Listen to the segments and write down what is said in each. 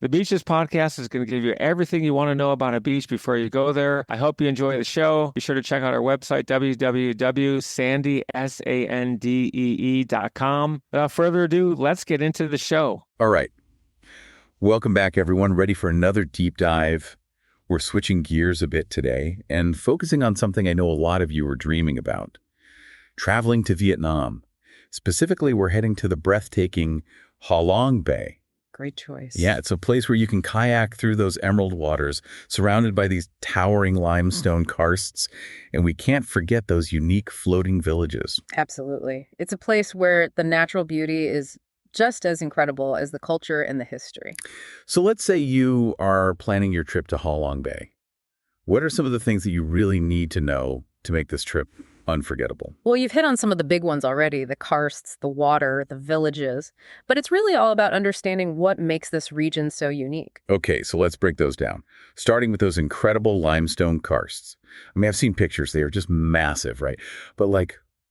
The Beaches podcast is going to give you everything you want to know about a beach before you go there. I hope you enjoy the show. Be sure to check out our website, www.sandee.com. Without further ado, let's get into the show. All right. Welcome back, everyone. Ready for another deep dive? We're switching gears a bit today and focusing on something I know a lot of you are dreaming about. Traveling to Vietnam. Specifically, we're heading to the breathtaking Ha Long Bay. Great choice. Yeah, it's a place where you can kayak through those emerald waters, surrounded by these towering limestone karsts. And we can't forget those unique floating villages. Absolutely. It's a place where the natural beauty is just as incredible as the culture and the history. So let's say you are planning your trip to Ha Long Bay. What are some of the things that you really need to know to make this trip unforgettable? Well, you've hit on some of the big ones already, the karsts, the water, the villages. But it's really all about understanding what makes this region so unique. Okay, so let's break those down. Starting with those incredible limestone karsts. I mean, I've seen pictures. They are just massive, right? But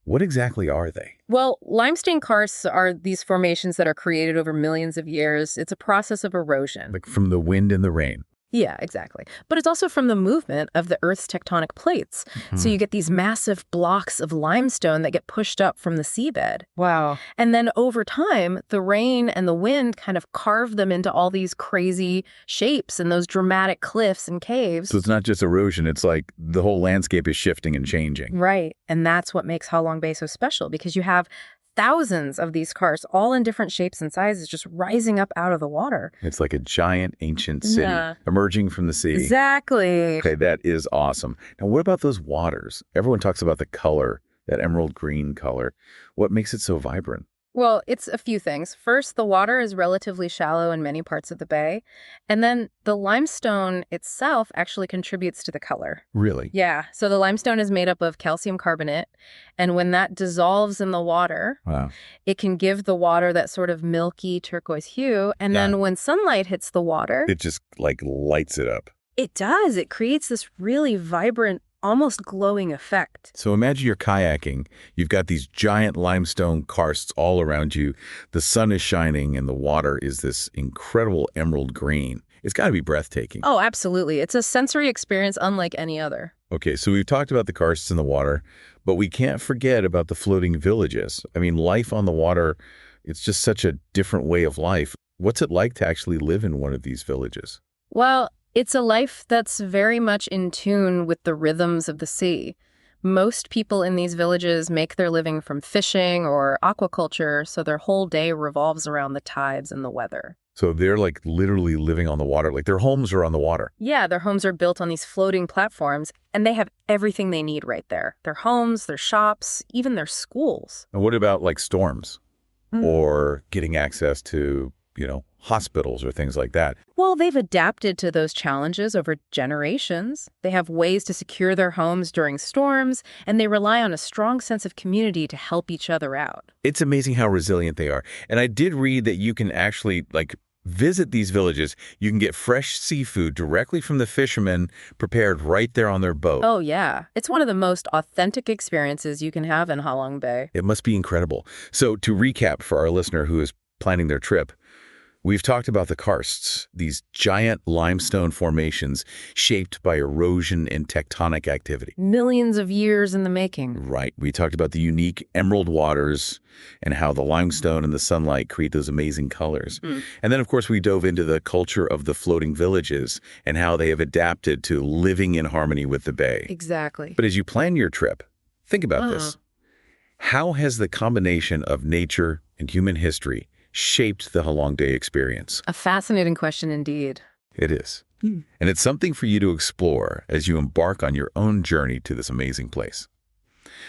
what exactly are they? Well, limestone karsts are these formations that are created over millions of years. It's a process of erosion. Like from the wind and the rain. Yeah, exactly. But it's also from the movement of the Earth's tectonic plates. So you get these massive blocks of limestone that get pushed up from the seabed. Wow. And then over time, the rain and the wind kind of carve them into all these crazy shapes and those dramatic cliffs and caves. So it's not just erosion. It's like the whole landscape is shifting and changing. Right. And that's what makes Ha Long Bay so special, because you have thousands of these karsts, all in different shapes and sizes, just rising up out of the water. It's like a giant ancient city emerging from the sea. Exactly. Okay, that is awesome. Now, what about those waters? Everyone talks about the color, that emerald green color. What makes it so vibrant? Well, it's a few things. First, the water is relatively shallow in many parts of the bay. And then the limestone itself actually contributes to the color. Really? Yeah. So the limestone is made up of calcium carbonate. And when that dissolves in the water, it can give the water that sort of milky turquoise hue. And then when sunlight hits the water, it just lights it up. It does. It creates this really vibrant, almost glowing effect. So imagine you're kayaking. You've got these giant limestone karsts all around you. The sun is shining and the water is this incredible emerald green. It's got to be breathtaking. Oh, absolutely. It's a sensory experience unlike any other. Okay, so we've talked about the karsts in the water, but we can't forget about the floating villages. I mean, life on the water, it's just such a different way of life. What's it like to actually live in one of these villages? Well, it's a life that's very much in tune with the rhythms of the sea. Most people in these villages make their living from fishing or aquaculture, so their whole day revolves around the tides and the weather. So they're literally living on the water, like their homes are on the water. Yeah, their homes are built on these floating platforms, and they have everything they need right there. Their homes, their shops, even their schools. And what about storms or getting access to, hospitals or things like that? Well, they've adapted to those challenges over generations. They have ways to secure their homes during storms, and they rely on a strong sense of community to help each other out. It's amazing how resilient they are. And I did read that you can actually, visit these villages. You can get fresh seafood directly from the fishermen prepared right there on their boat. Oh, yeah. It's one of the most authentic experiences you can have in Ha Long Bay. It must be incredible. So to recap for our listener who is planning their trip, we've talked about the karsts, these giant limestone formations shaped by erosion and tectonic activity. Millions of years in the making. Right. We talked about the unique emerald waters and how the limestone and the sunlight create those amazing colors. And then, of course, we dove into the culture of the floating villages and how they have adapted to living in harmony with the bay. Exactly. But as you plan your trip, think about this. How has the combination of nature and human history shaped the Ha Long Bay experience? A fascinating question indeed. It is. And it's something for you to explore as you embark on your own journey to this amazing place.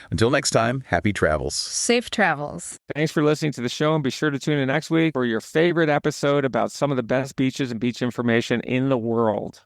Until next time, happy travels. Safe travels. Thanks for listening to the show, and be sure to tune in next week for your favorite episode about some of the best beaches and beach information in the world.